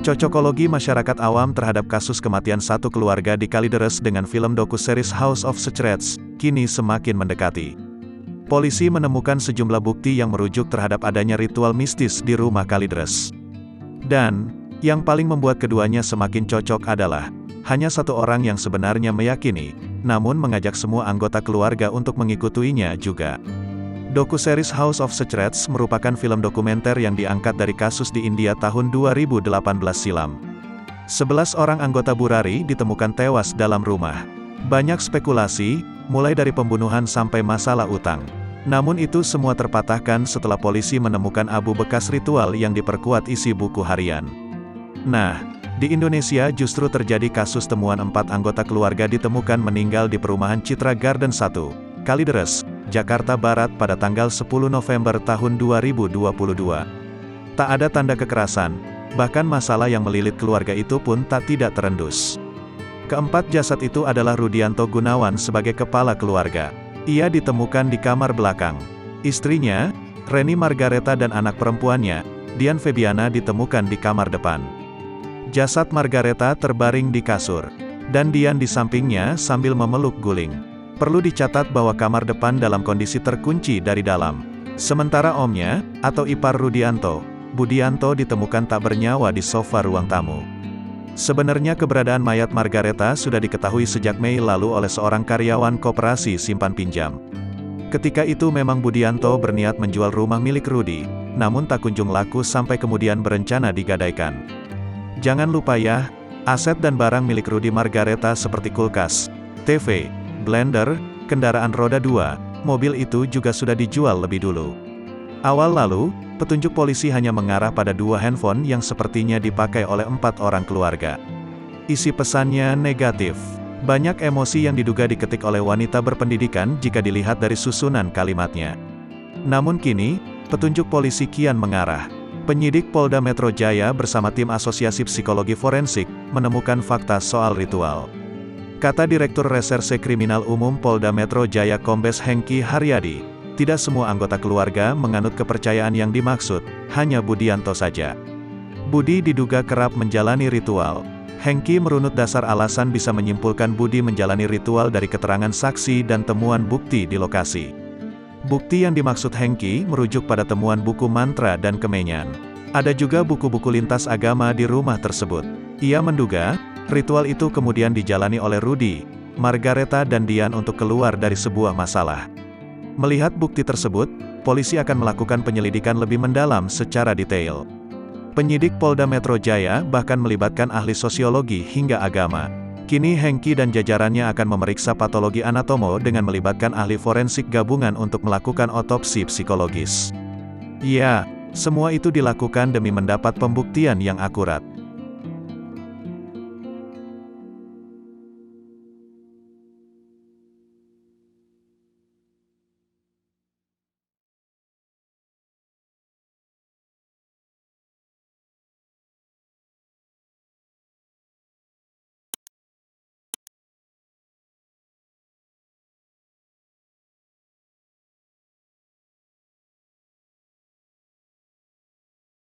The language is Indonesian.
Cocokologi masyarakat awam terhadap kasus kematian satu keluarga di Kalideres dengan film doku-series House of Secrets, kini semakin mendekati. Polisi menemukan sejumlah bukti yang merujuk terhadap adanya ritual mistis di rumah Kalideres. Dan, yang paling membuat keduanya semakin cocok adalah, hanya satu orang yang sebenarnya meyakini, namun mengajak semua anggota keluarga untuk mengikutinya juga. Doku-series House of Secrets merupakan film dokumenter yang diangkat dari kasus di India tahun 2018 silam. 11 orang anggota Burari ditemukan tewas dalam rumah. Banyak spekulasi, mulai dari pembunuhan sampai masalah utang. Namun itu semua terpatahkan setelah polisi menemukan abu bekas ritual yang diperkuat isi buku harian. Nah, di Indonesia justru terjadi kasus temuan 4 anggota keluarga ditemukan meninggal di perumahan Citra Garden 1, Kalideres, Jakarta Barat pada tanggal 10 November tahun 2022. Tak ada tanda kekerasan, bahkan masalah yang melilit keluarga itu pun tidak terendus. Keempat jasad itu adalah Rudianto Gunawan sebagai kepala keluarga. Ia ditemukan di kamar belakang. Istrinya, Reni Margareta dan anak perempuannya, Dian Febiana ditemukan di kamar depan. Jasad Margareta terbaring di kasur, dan Dian di sampingnya sambil memeluk guling. Perlu dicatat bahwa kamar depan dalam kondisi terkunci dari dalam. Sementara omnya, atau ipar Rudianto, Budianto ditemukan tak bernyawa di sofa ruang tamu. Sebenarnya keberadaan mayat Margareta sudah diketahui sejak Mei lalu oleh seorang karyawan koperasi simpan pinjam. Ketika itu memang Budianto berniat menjual rumah milik Rudi, namun tak kunjung laku sampai kemudian berencana digadaikan. Jangan lupa ya, aset dan barang milik Rudi Margareta seperti kulkas, TV, blender, kendaraan roda 2, mobil itu juga sudah dijual lebih dulu. Awal lalu, petunjuk polisi hanya mengarah pada 2 handphone yang sepertinya dipakai oleh 4 orang keluarga. Isi pesannya negatif. Banyak emosi yang diduga diketik oleh wanita berpendidikan jika dilihat dari susunan kalimatnya. Namun kini, petunjuk polisi kian mengarah. Penyidik Polda Metro Jaya bersama tim Asosiasi Psikologi Forensik, menemukan fakta soal ritual. Kata Direktur Reserse Kriminal Umum Polda Metro Jaya Kombes Hengki Haryadi, tidak semua anggota keluarga menganut kepercayaan yang dimaksud, hanya Budianto saja. Budi diduga kerap menjalani ritual. Hengki merunut dasar alasan bisa menyimpulkan Budi menjalani ritual dari keterangan saksi dan temuan bukti di lokasi. Bukti yang dimaksud Hengki merujuk pada temuan buku mantra dan kemenyan. Ada juga buku-buku lintas agama di rumah tersebut. Ia menduga, ritual itu kemudian dijalani oleh Rudi, Margareta dan Dian untuk keluar dari sebuah masalah. Melihat bukti tersebut, polisi akan melakukan penyelidikan lebih mendalam secara detail. Penyidik Polda Metro Jaya bahkan melibatkan ahli sosiologi hingga agama. Kini Hengki dan jajarannya akan memeriksa patologi anatomo dengan melibatkan ahli forensik gabungan untuk melakukan otopsi psikologis. Ya, semua itu dilakukan demi mendapat pembuktian yang akurat.